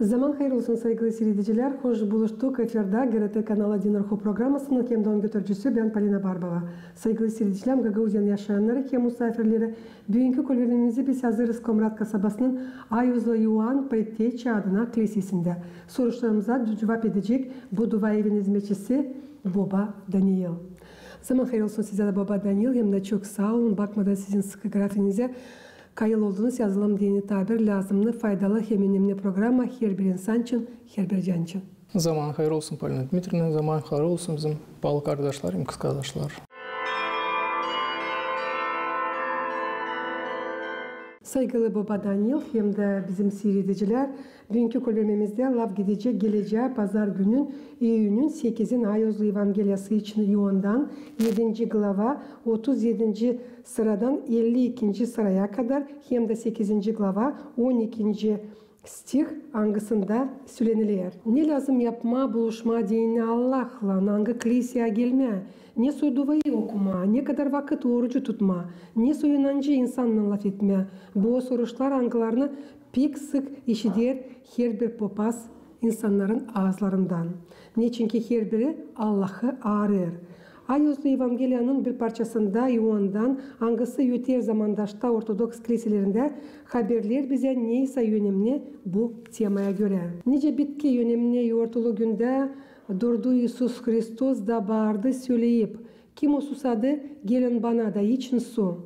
Zaman hayır olsun saygılı seyirciler. Hoş buluştuk. Efirde GRT kanalı Dinarho programmasının kemden götürücüsü ben Polina Barbova. Saygılı seyirciler, Gagauzyan yaşayanları, hem misafirleri, bugünkü kolörlerimizi biz hazırız Komrat kasabasının Ayuzlu Yuan Predteçi adına kilisesinde. Soruşlarımıza cevap edecek bu dua evin hizmetçisi Baba Daniel. Zaman hayır olsun size de Baba Daniel. Hem de çok sağ olun. Bakmadan sizin sıkı grafinize kayıl olduğunuz yazılım dini tabir lazımlı, faydalı, hem önemli programa her bir insan için, her bir can için. Zaman hayır olsun Polina Dmitrievna, zaman hayır olsun bizim balık arkadaşlarım, kız kardeşler. Saygılı Baba Daniel, hem de bizim seyrediciler, bugünkü kolonimizde laf gidecek geleceği pazar günün İyun'un 8'in Ayozlu Evangeliyası için Yuan'dan 7. glava 37. sıradan 52. sıraya kadar, hem de 8. glava 12. stih hangisinde söylenilir. Ne lazım yapma, buluşma dini Allah'la, hangi kiliseye gelme, ne soy duayı okuma, ne kadar vakit orucu tutma, ne soy inancı insanla laf etme. Bu soruşlar hangilerini pek sık işidir her bir papaz insanların ağızlarından. Niçin her biri Allah'ı arır. Ayozlu Evangeliyanın bir parçasında Yuan'dan hangisi yeter zamandaşta Ortodoks kiliselerinde haberler bize neyse önemli bu temaya göre. Nice bitki önemli yortuluğunda durdu Iisus Hristos da bağırdı söyleyip, kim o susadı gelin bana da için su.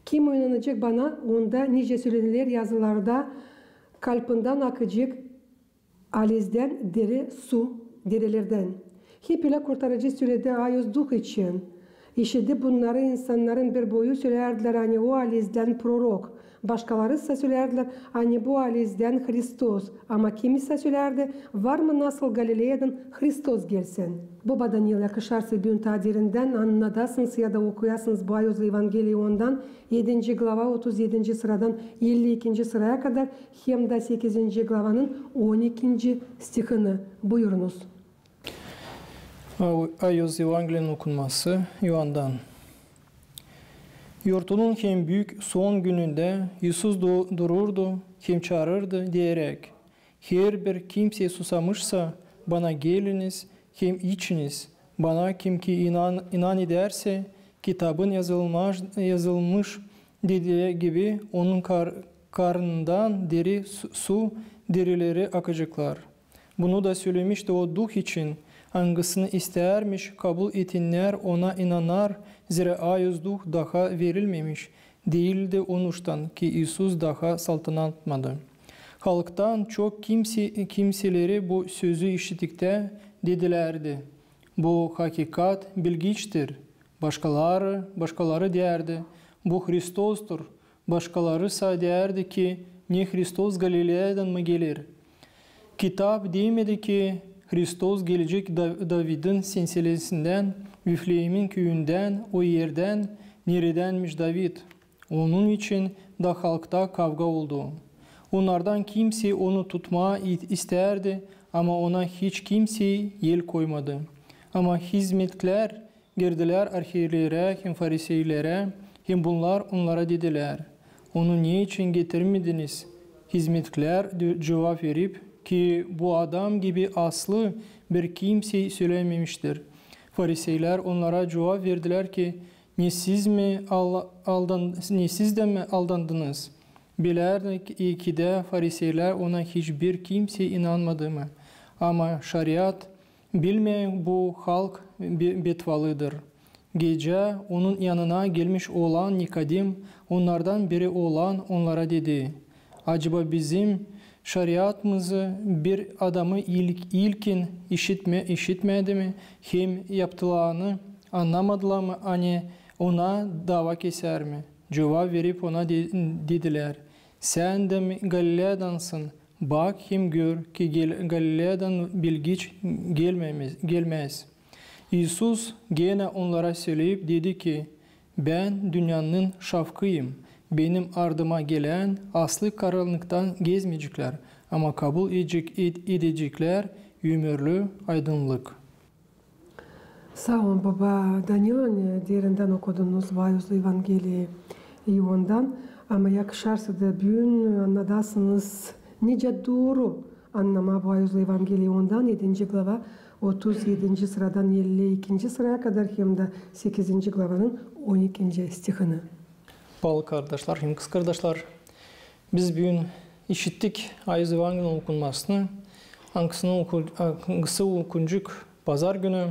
Kim oynanacak bana onda nice söyleniler yazılarda kalbinden akacak alizden deri su derelerden. Hep ile kurtarıcı söyledi ayozluk için. İşte bunları insanların bir boyu söylerdiler hani o alizden prorok. Başkaları ise söylerdiler hani bu alizden Hristos. Ama kim ise söylerdi var mı nasıl Galile'den Hristos gelsin. Baba Daniel yakışarsa bugün tadirinden anladasınız ya da okuyasınız bu Ayozlu Evangeliyi ondan 7. glava 37. sıradan 52. sıraya kadar hem de 8. glavanın 12. stihini buyurunuz. Ayozlu Evangeli'nin okunması Yuan'dan. Yortunun hem büyük son gününde Iisus dururdu, hem çağırırdı diyerek, her bir kimse susamışsa bana geliniz, hem içiniz. Bana kim ki inan ederse, kitabın yazılmış dediği gibi onun karnından deri su derileri akacaklar. Bunu da söylemişti o duh için. Hangisini istermiş, kabul etenler ona inanar, zira ayozluğ daha verilmemiş değildi onuştan ki Iisus daha saltanatmadı. Halktan çok kimseleri bu sözü işittikte dedilerdi. Bu hakikat bilgiçtir. Başkaları derdi. Bu Hristos'tur. Başkaları ise derdi ki ne Hristos Galile'den mi gelir? Kitap demedi ki Hristos gelecek David'in silsilesinden, Vifleem'in köyünden, o yerden, neredenmiş David. Onun için da halkta kavga oldu. Onlardan kimse onu tutmaya isterdi ama ona hiç kimse el koymadı. Ama hizmetler girdiler arhiylere hem fariseylere, hem bunlar onlara dediler. Onu niçin getirmediniz? Hizmetler cevap verip, ki bu adam gibi aslı bir kimse söylememiştir. Fariseyler onlara cevap verdiler ki ne siz de mi aldandınız? Bilerdik ki de fariseyler ona hiçbir kimse inanmadı mı? Ama şeriat bilmeyen bu halk betvalıdır. Gece onun yanına gelmiş olan Nikodim onlardan biri olan onlara dedi. Acaba bizim şeriatımızı bir adamı ilkin işitmedi mi? Hem yaptılarını anlamadılar mı? Hani ona dava keser mi? Cevap verip ona dediler. Sen de mi Galile'dansın? Bak hem gör ki Galile'den bilgiç gelmez. Iisus gene onlara söyleyip dedi ki ben dünyanın şafkıyım. Benim ardıma gelen aslı karanlıktan gezmeyecekler ama kabul edecekler ömürlü aydınlık. Sağ olun Baba Daniel, derinden okudunuz Ayozlu Evangeliyi Yuan'dan ama yakışarsa da bugün anladasınız nice doğru anlama bu ayozlu Evangeliyo'ndan 7. glava 37. sıradan 52. sıraya kadar hem de 8. glavanın 12. stihini. Bal kardeşler, hem kız kardeşler, biz bugün işittik Ayız Evangeliyo'nun okunmasını. Hangisi okunacak pazar günü.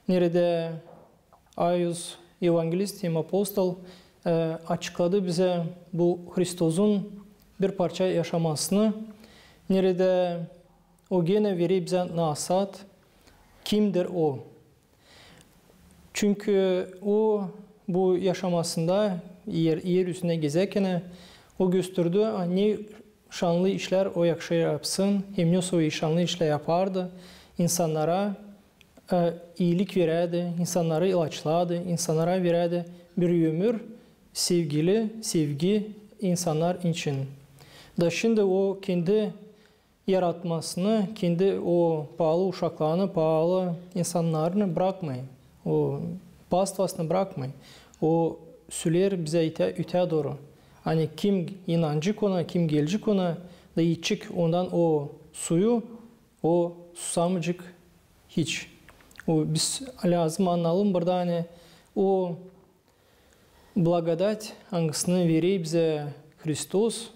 Nerede Ayız Evangelist hem apostol açıkladı bize bu Hristos'un bir parça yaşamasını. Nerede o gene veri bize nasihat. Kimdir o? Çünkü o bu yaşamasında yer üstüne gezerken o gösterdi ne şanlı işler o yakşı yapsın. Hem ne o şanlı işler yapardı. İnsanlara iyilik verirdi, insanları ilaçladı, insanlara verirdi bir ömür sevgi insanlar için. Da şimdi o kendi yaratmasını, kendi o pahalı uşaklarını, pahalı insanlarını bırakmayın. O pastvasını bırakmayın. O süler bize öte doğru. Hani kim inancık ona, kim gelecek ona da içecek ondan o suyu, o susamayacak hiç. O biz lazım anlayalım burada hani o благодать hangisini veriyor bize Hristos.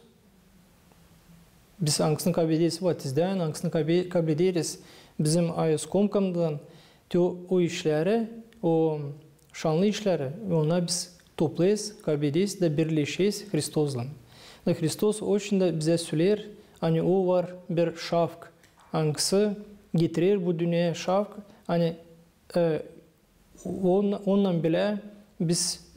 Biz hangisini kabul ederiz vatizden, hangisini kabul ederiz bizim ayız komkamdan. O işleri, o şanlı işleri ona biz toplayız, kabul ederiz de birleşiyiz Hristos'la. Da Hristos o için bize söyler, hani o var bir şafk, hangisi getirir bu dünyaya şafk, hani ondan bile biz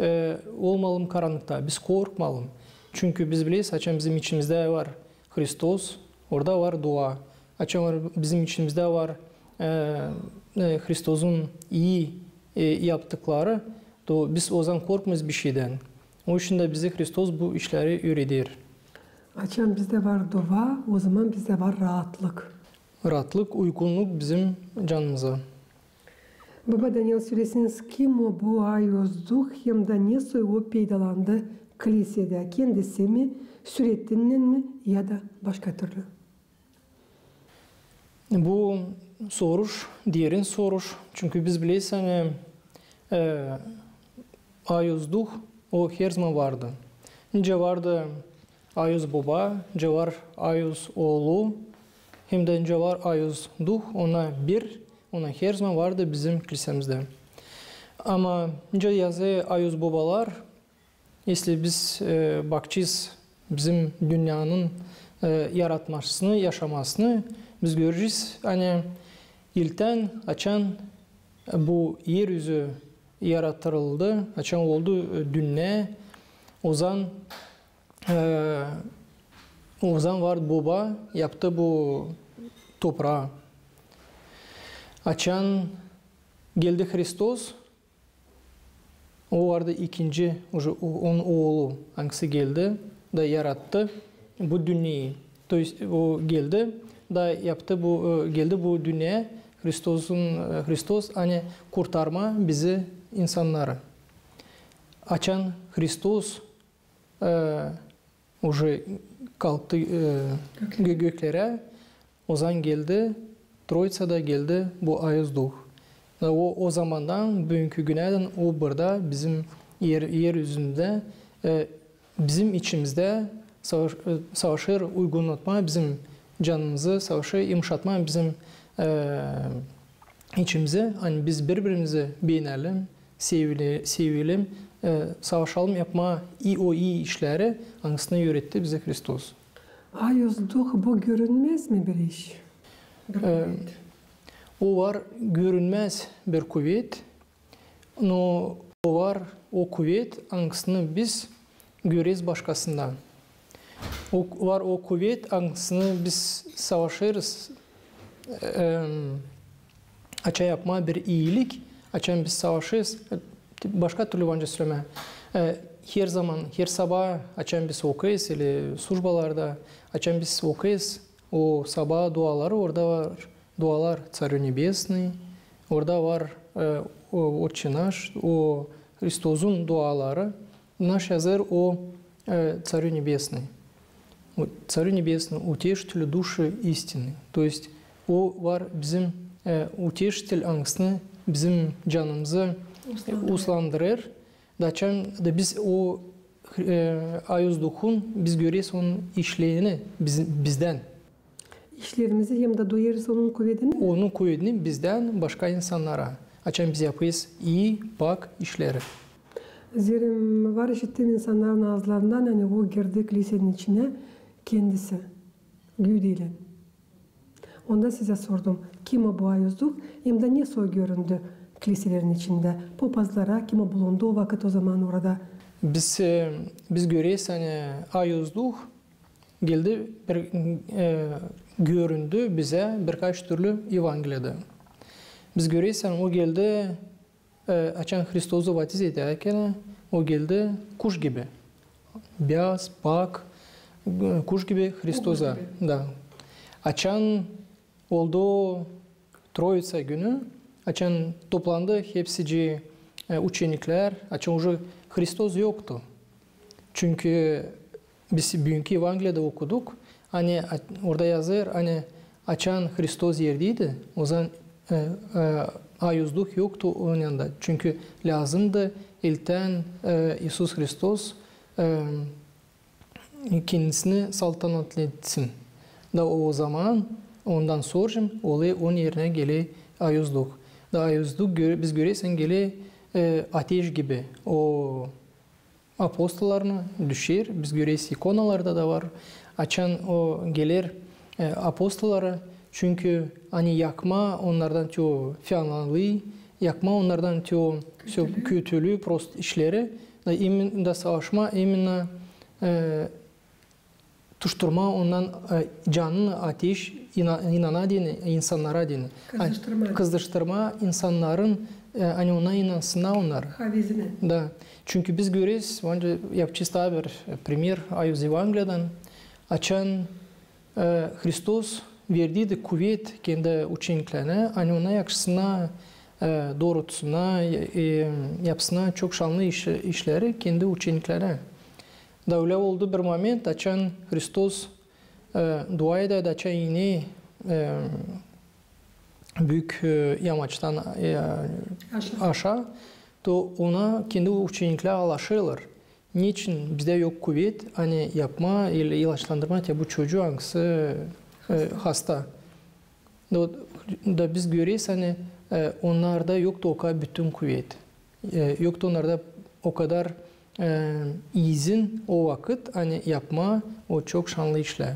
olmalım karanlıkta, biz korkmalım. Çünkü biz biliyiz, açan bizim içimizde var Hristos, orada var dua. Açan bizim içimizde var Hristos'un iyi yaptıkları. Biz o zaman korkmayız bir şeyden. O için de bize Hristos bu işleri öğretir. Açan bizde var dua, o zaman bizde var rahatlık. Rahatlık, uygunluk bizim canımıza. Baba Daniel söylesiniz kim o bu ayozdu hem de nasıl o peydalandı kilisede kendisi mi, Sürettin'den mi ya da başka türlü? Bu soruş, diğerin soruş. Çünkü biz biliyoruz hani ayozduh o her zaman vardı. Nice vardı ayoz baba, nice var ayoz oğlu, hem de nice var ayoz duh, ona her zaman vardı bizim kilisemizde. Ama nice yazı ayoz babalar, если biz bakacağız bizim dünyanın yaratmasını, yaşamasını, biz göreceğiz. Hani ilkten açan bu yeryüzü yaratıldı, açan oldu dünya, ozan var baba, yaptı bu toprağı. Açan geldi Hristos, o vardı ikinci, onun oğlu, hangisi geldi, da yarattı bu dünyayı. O geldi, da yaptı geldi bu dünyaya, Hristos hani kurtarma bizi insanları. Açan Hristos уже kalktı göklere, o zaman geldi, Troyca da geldi bu ayız duh. O zamandan bugünkü güneyden o burada bizim yeryüzünde bizim içimizde savaşır uygunlatma, bizim canımızı savaşı yumuşatma bizim içimize. Hani biz birbirimizi beğenelim, sevelim, savaşalım yapma iyi işleri hangisini öğretti bize Hristos. Ayozduh bu görünmez mi bir iş? O var görünmez bir kuvvet. O var o kuvvet hangisini biz görürüz başkasından. O var o kuvvet hangisini biz savaşırız. Açan yapma bir iyilik, açan biz savaşırız. Başka türlü bence söyleme. Her zaman, her sabah açan biz okuyuz, или службаларда açan biz okuyuz. O sabah duaları orada var. Dualar Царю Небесный, orada var Отче наш, o Hristos'un duaları. Naş yazır o Царю Небесный. Царю Небесному, утешителю души истины. То есть o var bizim утешитель аңсыны, bizim canımızı uslandırır. Da biz o ayuzdukun biz görüyoruz onun işleyini bizden. İşlerimizi hem de duyarız onun kuvvetini. Onun kuvvetini bizden başka insanlara. Açan biz yapıyız iyi, bak işleri. Zerim var işittiğim insanların ağızlarından hani o girdi kilisenin içine kendisi güdüyle. Onda size sordum kim o bu ayuzduk hem de nasıl o göründü kiliselerin içinde. Papazlara kim o bulundu o vakit o zaman orada. Biz görüyoruz hani ayuzduk geldi göründü bize birkaç türlü evangelide. Biz görüyoruz hani o geldi açan Hristos'u vatiz ederken o geldi kuş gibi. Beyaz, bak, kuş gibi Hristos'a. Da. Açan oldu Trojica günü. Açan toplandı hepsici учеnikler. Açan уже Hristos yoktu. Çünkü biz bugünkü Evangeli'de okuduk. Hani orada yazır hani açan Hristos yerdeydi. O zaman ayuzduk yoktu onun yanında. Çünkü lazımdı ilten İsus Hristos kendisini saltanatlı etsin. Da o zaman ondan sonra olay onun yerine gele ayuzduk. Da ayuzduk biz görürsen gele ateş gibi. O apostollarına düşer. Biz görürüz ikonalarda da var. Açan o gelir apostollara. Çünkü hani yakma onlardan çoğu fenalığı, yakma onlardan çoğu kötülüğü, prost işleri. Da savaşma, eminle tuşturma ondan canını ateş inana dini, insanlara dini. Kızdırtma insanların hani ona inansınlar onlar. Havizine. Da. Çünkü biz görürüz, bence yapacağız daha bir primer Ayuz Evangeli'den. Açan Hristos verdiydi kuvvet kendi učeniklerine, hani ona yakışısına, doğrultusuna, yapısına çok şanlı işleri kendi učeniklerine. Da öyle oldu bir moment, açan Hristos dua eder, açan yine büyük yamaçtan aşağı, da ona kendi učenikler alaşırlar. Niçin bizde yok kuvvet, hani yapma, ilaçlandırma, bu çocuğu hangisi hasta. Da biz görüyoruz hani onlarda yoktu o kadar bütün kuvvet. Yoktu onlarda o kadar izin o vakit hani yapma o çok şanlı işler.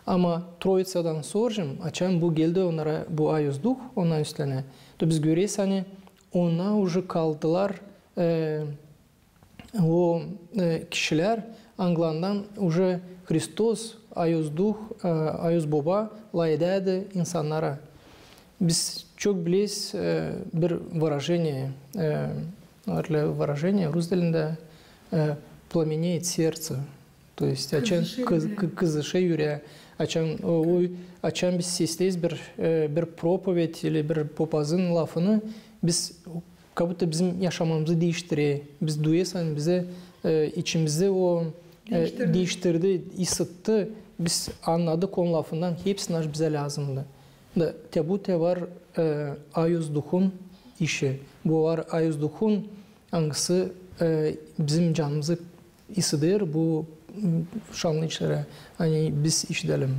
Ama Troyica'dan sonra açan bu geldi onlara bu ayuzduk ondan üstlerine. Da biz görüyoruz hani ona уже kaldılar o kişiler Anglandan уже Hristos ayuzduk, ayuz baba layıdadı insanlara. Biz çok biliyoruz bir выражение Rus dilinde пламенеет сердце. То есть kızışa yüreğe. Açan biz sesleyiz bir propoved или bir papazın lafını biz kabutta bizim yaşamamızı değiştiriyor. Biz duyuyorsan bize içimizde o değiştirdi, ısıttı. Biz anladık onun lafından hepsini bize lazımdı. Bu var ayuzdukun işi. Bu var ayuzdukun hangisi bizim canımızı ısıdır bu şanlı işlere. Hani biz işleyelim.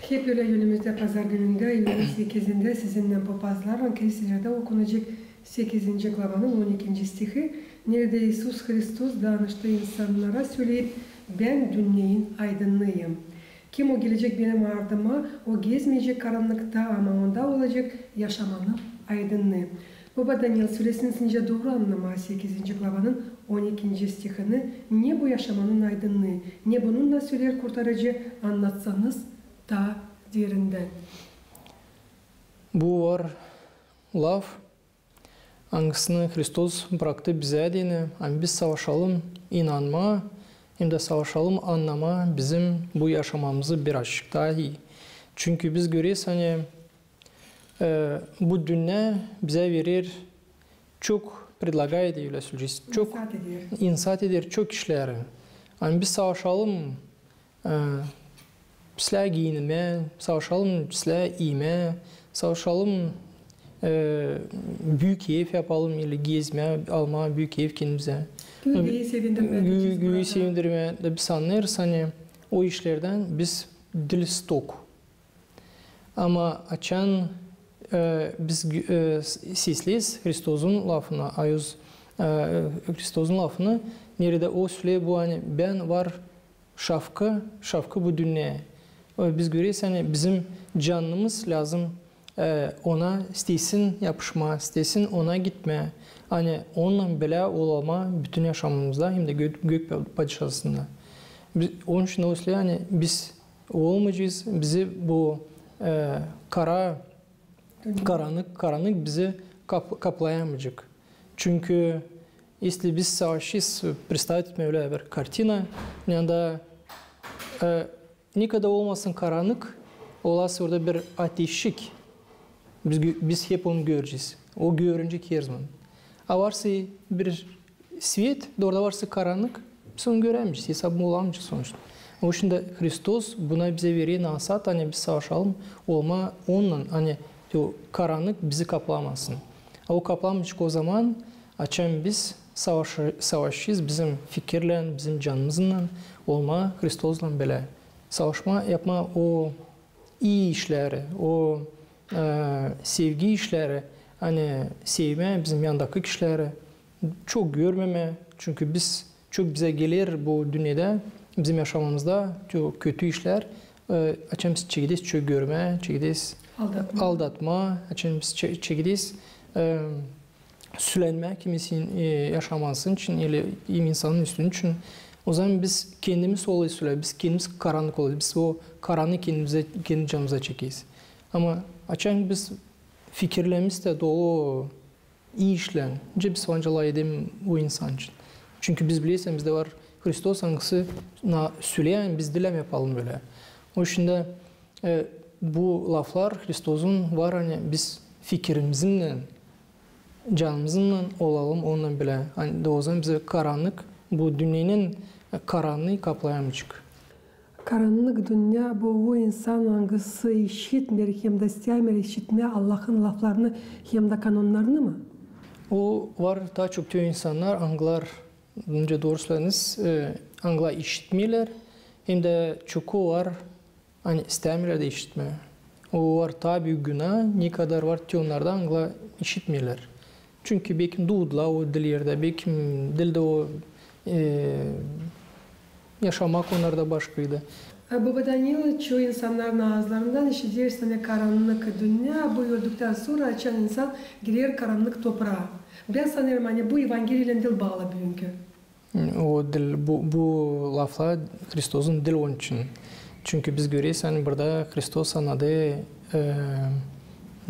Hep öyle önümüzde pazar gününde, ayın 8'inde sizinle papazlarla kiliselerde okunacak 8. glavanın 12. stihi. Nerede İsus Hristos danıştı insanlara söyleyip ben dünyanın aydınlığıyım. Kim o gelecek benim ardıma, o gezmeyecek karanlıkta ama onda olacak yaşamanın aydınlığı. Baba Daniel Suresi'nin sizce doğru anlama 8. glavanın 12. stihini ne bu yaşamanın aydınlığı, ne bununla söyler kurtarıcı anlatsanız daha derinden. Bu var laf, hangisini Hristos bıraktı bize dini, biz savaşalım inanma, hem de savaşalım anlama bizim bu yaşamamızı birazcık daha iyi. Çünkü biz görüyoruz hani bu dünya bize verir çok предлагает öyle söyleyeceğiz. Çok insat eder çok işleri. Yani biz savaşalım Sizler giyinime, savaşalım, sizler iyime, savaşalım, büyük keyif yapalım, ile gezme, alma, büyük keyif kendimize. Güveyi sevindirme. Güveyi sevindirme de biz anlarız, hani o işlerden biz dil stok. Ama açan biz sesliyiz Hristos'un lafına, Hristos'un lafını nerede o söyle bu hani ben var şafka bu dünya. Biz görüyoruz hani bizim canımız lazım ona istesin yapışma, istesin ona gitme. Hani onunla bela olma bütün yaşamımızda hem de gök padişahsında. Onun için o söyle hani biz olmayacağız, bizi bu karanlık bizi kaplayamayacak. Çünkü если biz savaşız, представить etme öyle bir kartina, yani ne kadar olmasın karanlık, olası orada bir ateşlik, biz hep onu göreceğiz. O görünecek her zaman. Varsa bir svet, orada varsa karanlık, biz onu göremeyeceğiz, hesabını olamayacağız sonuçta. O için de Hristos buna bize veriyor nasat, hani biz savaşalım, olma onunla, hani o karanlık bizi kaplamasın. O kaplamayacak o zaman, açan biz savaşıyız bizim fikirle, bizim canımızla, olma Hristos'la böyle. Savaşma, yapma o iyi işleri, o sevgi işleri, hani sevme bizim yandaki kişileri, çok görmeme. Çünkü çok bize gelir bu dünyada, bizim yaşamımızda çok kötü işler. Açan biz çekideyiz çok görme, çekideyiz aldatma, açan biz çekideyiz sülenme, kimisinin yaşaması için, ile iyi insanın üstünün için. O zaman biz kendimiz olayı söyle, biz kendimiz karanlık olayız, biz o karanlık kendi canımıza çekeyiz. Ama açan biz fikirlerimiz de dolu iyi işler. Önce biz vancalar edelim o insan için. Çünkü biz biliyorsan bizde var Hristos hangisi söyleyen biz dilem yapalım böyle. O için de bu laflar Hristos'un var hani biz fikrimizle canımızla olalım onunla bile. Hani de o zaman bize karanlık, bu dünyanın karanlığı kaplayamayacak. Karanlık dünya bu o insan hangisi işitmer hem de isteymer işitme Allah'ın laflarını hem de kanonlarını mı? O var daha çok tüm insanlar anglar, önce doğru söylediniz, anglar işitmiyorlar. Hem de çoğu var hani istemiyorlar da işitme. O var daha büyük günah, ne kadar var onlarda anglar işitmiyorlar. Çünkü belki doğdular o dillerde, belki dilde o yaşamak onlarda başkaydı. Baba Daniel çoğu insanların ağızlarından işitirsen karanlık dünya buyurduktan sonra açan insan girer karanlık toprağa. Ben sanırım hani bu Evangeliyle dil bağlı bugünkü. O dil, bu laflar Hristos'un dil onun için. Çünkü biz görüyoruz hani burada Hristos anladı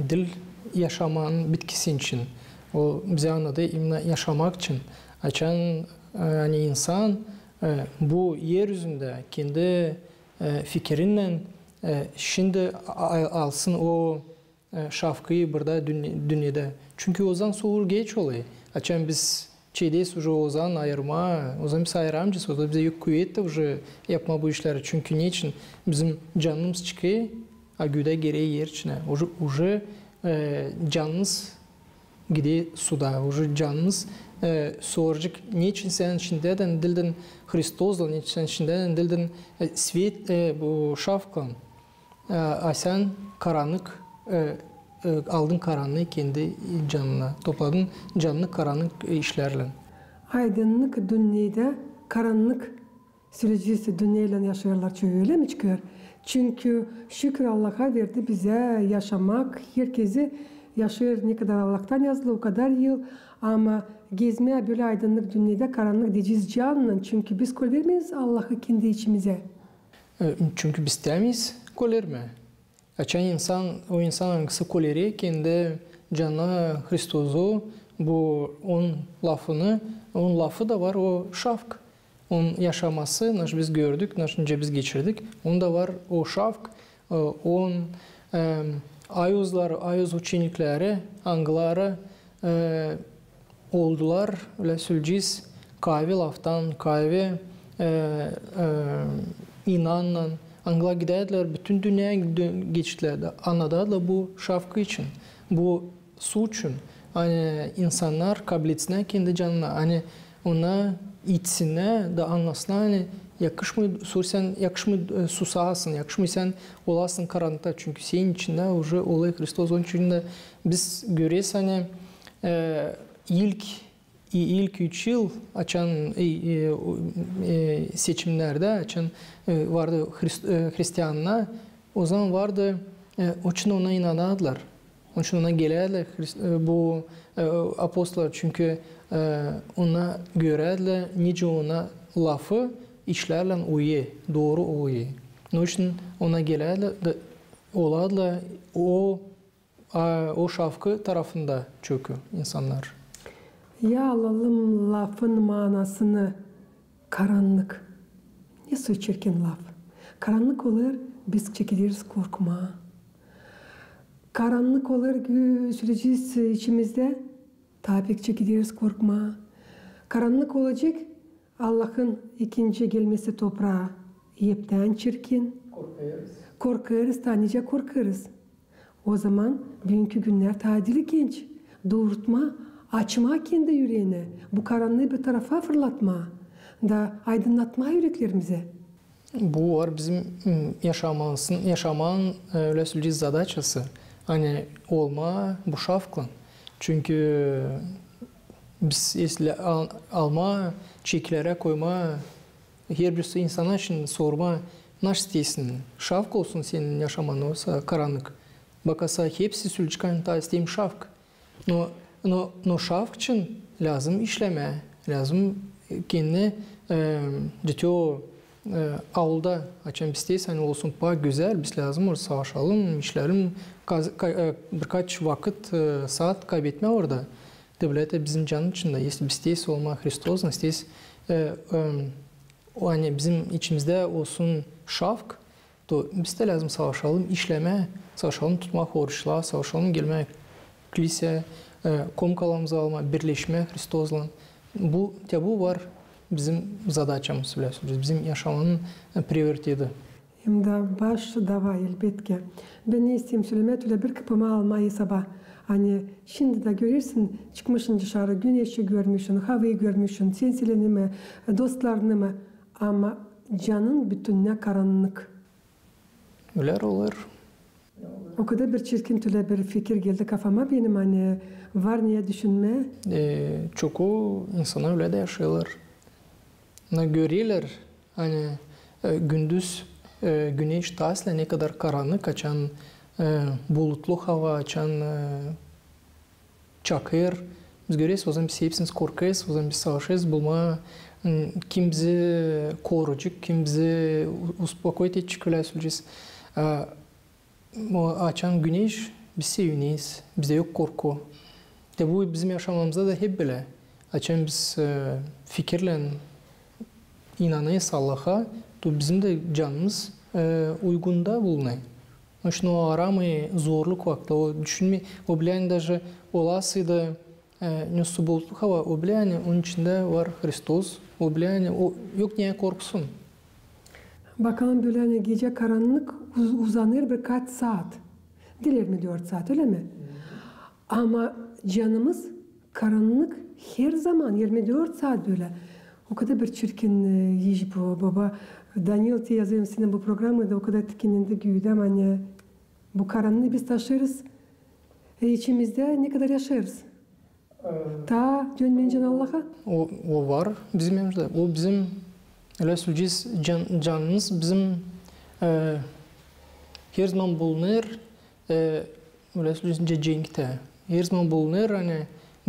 dil yaşamanın bitkisi için. O bize anladı yaşamak için. Açan hani insan bu yeryüzünde kendi fikriyle şimdi alsın o şafkayı burada dünyada. Çünkü o zaman soğur geç oluyor. Açan biz şeydeyiz o zaman ayırma, o zaman biz ayıramayacağız. O zaman bize yok kuvvet de уже yapma bu işleri. Çünkü niçin? Bizim canımız çıkıyor, güde gereği yer içine. Уже canımız gidiyor suda, уже canımız soracak. Niçin sen şimdiden dilden Hristos'la, niçin sen şimdiden dilden svet bu şafkan, a sen karanlık aldın karanlığı kendi canına, topladın canını karanlık işlerle. Aydınlık dünyada karanlık süreci dünyayla yaşıyorlar çünkü öyle mi çıkıyor? Çünkü şükür Allah'a verdi bize yaşamak, herkesi yaşıyor ne kadar Allah'tan yazılı o kadar yıl ama gezmeye böyle aydınlık dünyada karanlık diyeceğiz canla çünkü biz kol vermeyiz Allah'ı kendi içimize. Çünkü biz temiz kol verme. Açan insan, o insan hangisi kol veriyor kendi canına Hristos'u bu onun lafı da var o şafk. Onun yaşaması, biz gördük, önce biz geçirdik. Onda var o şafk, onun ayuz uçinikleri, angları oldular. Öyle söyleyeceğiz, kahve laftan, kahve inanla Angla giderler, bütün dünyaya geçtiler. Anladılar bu şafkı için, bu su için. Hani insanlar kabul etsinler kendi canına. Hani ona içsinler de anlasınlar. Hani yakışmı sen yakışmı susasın, yakışmı sen olasın karanlıkta. Çünkü senin içinde уже olay Hristos. Onun için de biz görüyoruz hani ilk 3 yıl açan seçimlerde açan vardı Hristiyanlar. O zaman vardı o için ona inanardılar. Onun için ona gelirler bu apostollar çünkü ona görerler nice ona lafı işlerle uyuyor, doğru uyuyor. Onun için ona gelirler olarlar o şafkı tarafında çöküyor insanlar. Ya alalım lafın manasını karanlık. Ne su çirkin laf. Karanlık olur biz çekiliriz korkma. Karanlık olur süreceğiz içimizde tabi çekiliriz korkma. Karanlık olacak Allah'ın ikinci gelmesi toprağa yepten çirkin. Korkarız, tanıca korkarız. O zaman bugünkü günler tadili genç. Doğrultma, açma kendi yüreğine. Bu karanlığı bir tarafa fırlatma. Da aydınlatma yüreklerimize. Bu var bizim yaşamanın öyle söyleyeceğiz zadaçası. Hani olma bu şafkla. Çünkü biz alma, çeklere koyma, her birisi insana için sorma, nasıl isteyesin? Şafk olsun senin yaşaman olsa karanlık. Bakasa hepsi sülçkan ta isteyim şafk. No şafk için lazım işleme, lazım kendine o avulda açan isteyiz hani olsun pak güzel biz lazım savaşalım işlerim birkaç vakit saat kaybetme orada. Devlete bizim canın içinde. Если isteyiz olma Hristos, isteyiz hani bizim içimizde olsun şafk, biz de lazım savaşalım, işleme, savaşalım, tutmak oruçla, savaşalım, gelmek kiliseye, komkalarımızı alma, birleşme Hristos'la. Bu var bizim zadaçamız, bizim yaşamanın prioriteti. Hem de baş dava elbette. Ben ne isteyeyim söylemek öyle bir kıpımı almayı sabah. Hani şimdi de görürsün çıkmışsın dışarı, güneşi görmüşsün, havayı görmüşsün, sensilerini mi, dostlarını mı? Ama canın bütününe karanlık. Öyle olur. O kadar bir çirkin türlü bir fikir geldi kafama benim hani var niye düşünme? Çok insanlar öyle de yaşıyorlar. Görüyorlar hani gündüz güneş tasla ne kadar karanlık açan bulutlu hava açan çakır. Biz görüyoruz o zaman biz hepsiniz korkuyuz, o zaman biz savaşıyoruz bulma kim bizi koruyacak, kim bizi uspokоить edecek öyle söyleyeceğiz. O açan güneş biz seviniyiz, bizde yok korku. Bu bizim yaşamamızda da hep böyle. Açan biz fikirle inanıyız Allah'a, bizim de canımız uygunda bulunuyor. Onun için o aramayı zorluk vakti, o düşünme, o bilen даже olasıydı ne su bulutluk hava, o bilen onun içinde var Hristos, o bilen o yok niye korksun. Bakalım böyle hani gece karanlık uzanır birkaç saat. Diler mi 4 saat öyle mi? Ama canımız karanlık her zaman 24 saat böyle. O kadar bir çirkin iş bu baba. Daniel diye yazıyorum senin bu programı da o kadar tikinindi güydüm hani bu karanlığı biz taşırız. İçimizde ne kadar yaşarız? Ta dönmeyince Allah'a. O var bizim yanımızda. O bizim öyle söyleyeceğiz canımız bizim her zaman bulunur öyle söyleyeceğiz cenkte. Her zaman bulunur hani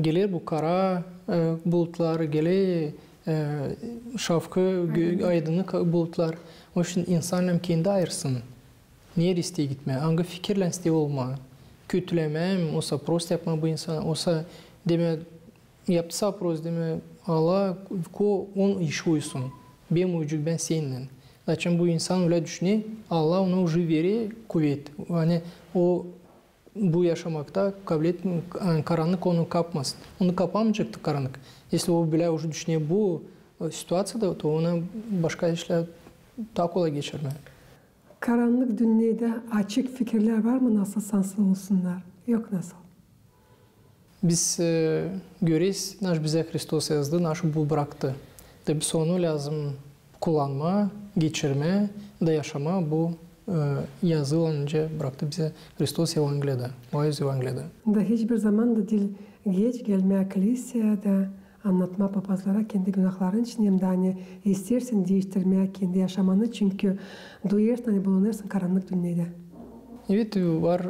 gelir bu kara bulutlar gelir şafkı aydınlık bulutlar. O için insanla kendi ayırsın. Niye isteye gitme? Hangi fikirle isteye olma? Kötülemem, olsa prost yapma bu insana, olsa deme yaptıysa prost deme Allah on iş uysun. Ben uyucuk ben seninle. Zaten bu insan öyle düşünüyor. Allah ona уже veri kuvvet. Yani o bu yaşamakta kabul etmiyor. Karanlık onu kapmasın. Onu kapamayacaktı karanlık. Если o bile уже düşünüyor bu situasyada, то ona başka işler tak ola geçirme. Karanlık dünyada açık fikirler var mı nasıl sansın olsunlar? Yok nasıl? Biz görüyoruz, bize Hristos yazdı, bu bıraktı. Da biz onu lazım kullanma, geçirme, da yaşama bu yazılınca bıraktı bize Hristos Evangeliyada, Vaiz Evangeliyada. Da hiçbir zaman da dil geç gelmeye kiliseye anlatma papazlara kendi günahların için hem de hani istersin değiştirmeye kendi yaşamanı çünkü duyarsan hani bulunursun karanlık dünyada. Evet var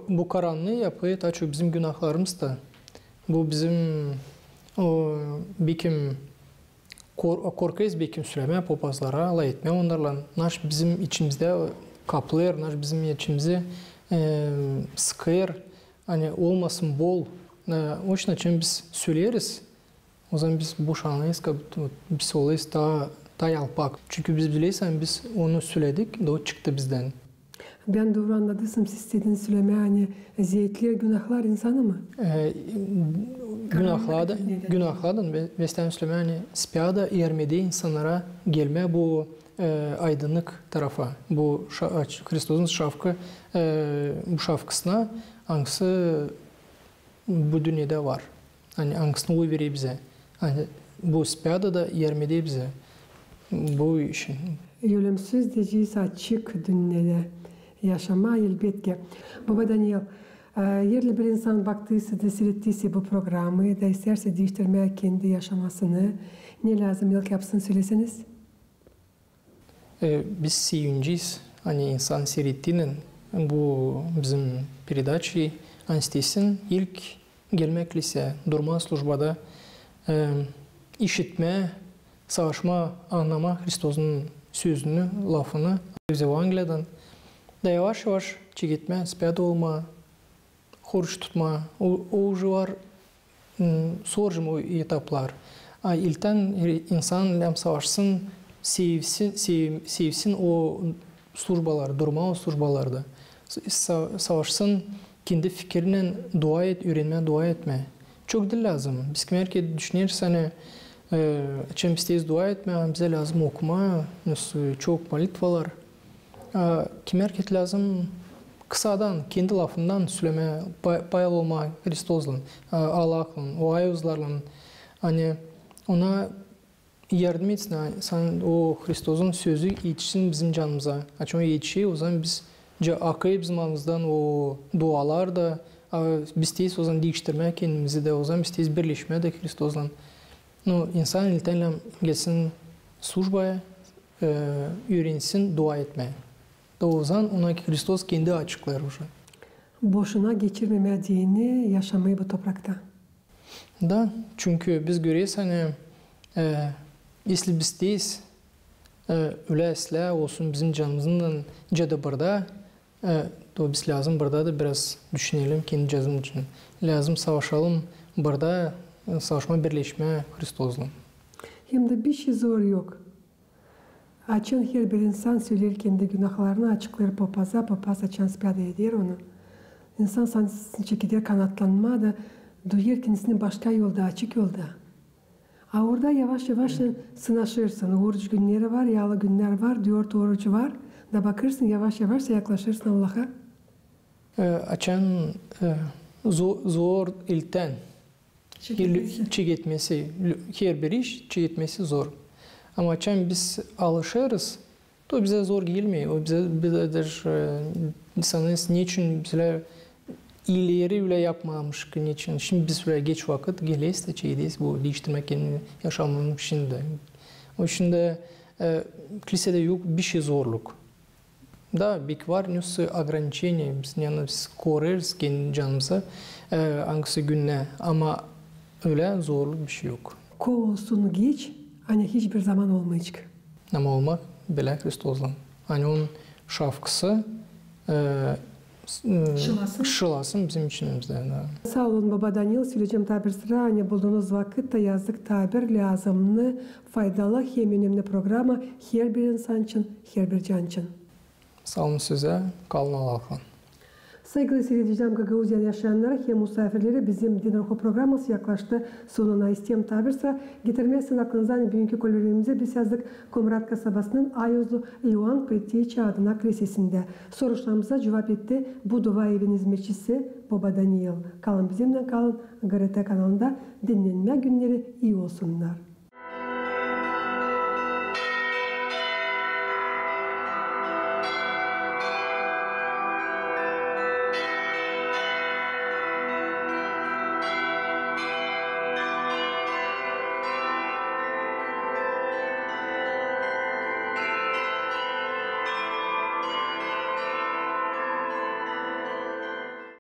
bu karanlığı yapıyor ta çok bizim günahlarımız da. Bu bizim bikim korkuyuz bikim söyleme papazlara alay etme onlarla. Naş bizim içimizde kaplar, naş bizim içimizi sıkır. Hani olmasın bol. O için biz söyleriz. O zaman biz boşanmayız ki biz olayız daha yalpak. Çünkü biz bilirsen biz onu söyledik, o çıktı bizden. Ben doğru anladıysam siz istediğiniz söyleme hani ziyetler günahlar insanı mı? Günahlardan ve sen söyleme hani spiyada yermede insanlara gelme bu aydınlık tarafa. Bu Hrisos'un şafkı bu şafkısına hangisi bu dünyada var. Hani hangisini oy veriyor bize. Hani bu spiyada da yermede bize. Bu işin. Ölümsüz diyeceğiz açık dünyada yaşama elbette. Baba Daniel, yerli bir insan baktıysa da seyrettiyse bu programı da isterse değiştirmeye kendi yaşamasını ne lazım ilk yapsın söyleseniz? Biz sevinciyiz. Hani insan seyrettiğinin bu bizim передачи anestesin ilk gelmek lise, durma службада işitme, savaşma, anlama Hrisos'un sözünü, lafını Evangeliya'dan da yavaş yavaş çekitme, spiyada olma, oruç tutma, o var sorcum o etaplar. İlten insan savaşsın, sevsin o службалар, durma o службаларда. Savaşsın, kendi fikrinin dua et, öğrenme, dua etme. Çok dil lazım. Biz kimerke düşünürüz hani çem isteyiz dua etme, bize lazım okuma, çok molitvalar. Kimerke lazım kısadan, kendi lafından söyleme, payal olma Hristos'la, Allah'la, o ayuzlarla. Hani ona yardım etsin. Sen o Hristos'un sözü yetişsin bizim canımıza. Açın yetişiyor, o zaman biz akıyor bizim aramızdan o dualar da biz isteyiz o zaman değiştirmeye kendimizi de o zaman biz isteyiz birleşmeye de Hristos'la. İnsan ilten gelsin службaya, öğrensin dua etmeye. O zaman ona Hristos kendi açıklar уже. Boşuna geçirmeme dini yaşamayı bu toprakta. Da, çünkü biz görüyoruz hani если biz deyiz öyle olsun bizim canımızın cadı burada biz lazım burada da biraz düşünelim kendi canımız için. Lazım savaşalım burada savaşma birleşme Hristos'la. Hem de bir şey zor yok. Açın her bir insan söyler kendi günahlarını açıklar papaza, papaz açan spiyada eder onu. İnsan sansın çekider kanatlanma da duyar kendisini başka yolda, açık yolda. Orada yavaş yavaş sınaşırsın. Oruç günleri var, yağlı günler var, 4 orucu var. Da bakırsın yavaş yavaş yaklaşırsın Allah'a. Açan zor ilten. Çekitmesi, her bir iş çekitmesi zor. Ama açan biz alışırız, to bize zor gelmiyor. O bizedir insanız niçin bize iyileri bile yapmamış ki niçin. Şimdi biz böyle geç vakit geleyiz de çeydeyiz bu değiştirmek kendini yaşamının içinde. O şimdi kilisede yok bir şey zorluk. Da bir var nüsü ограничения, biz koruruz kendi canımıza hangisi günne ama öyle zorluk bir şey yok. Kovulsun geç, hani hiçbir zaman olmayacak. Ama olmak bile Hristos'la. Hani onun şafkısı şılasın bizim içimizde. Sağ olun Baba Daniel. Söyleyeceğim tabir sıra. Hani bulduğunuz vakitte yazdık tabir lazımlı, faydalı, hem önemli programa her bir insan için, her bir can için. Sağ olun size. Kalın Allah'ın. Saygılı seyredicilerim, Gagauzyan yaşayanlar hem misafirleri bizim Din Ruhu programımız yaklaştı sonuna. İsteyem tabirse getirmesin aklınızdan bugünkü kolörlerimize biz yazdık Komrat kasabasının Ayozlu Ioan Pretiyeci adına kilisesinde. Soruşlarımıza cevap etti bu dua evinin hizmetçisi Baba Daniel. Kalın bizimle kalın. GRT kanalında dinlenme günleri iyi olsunlar.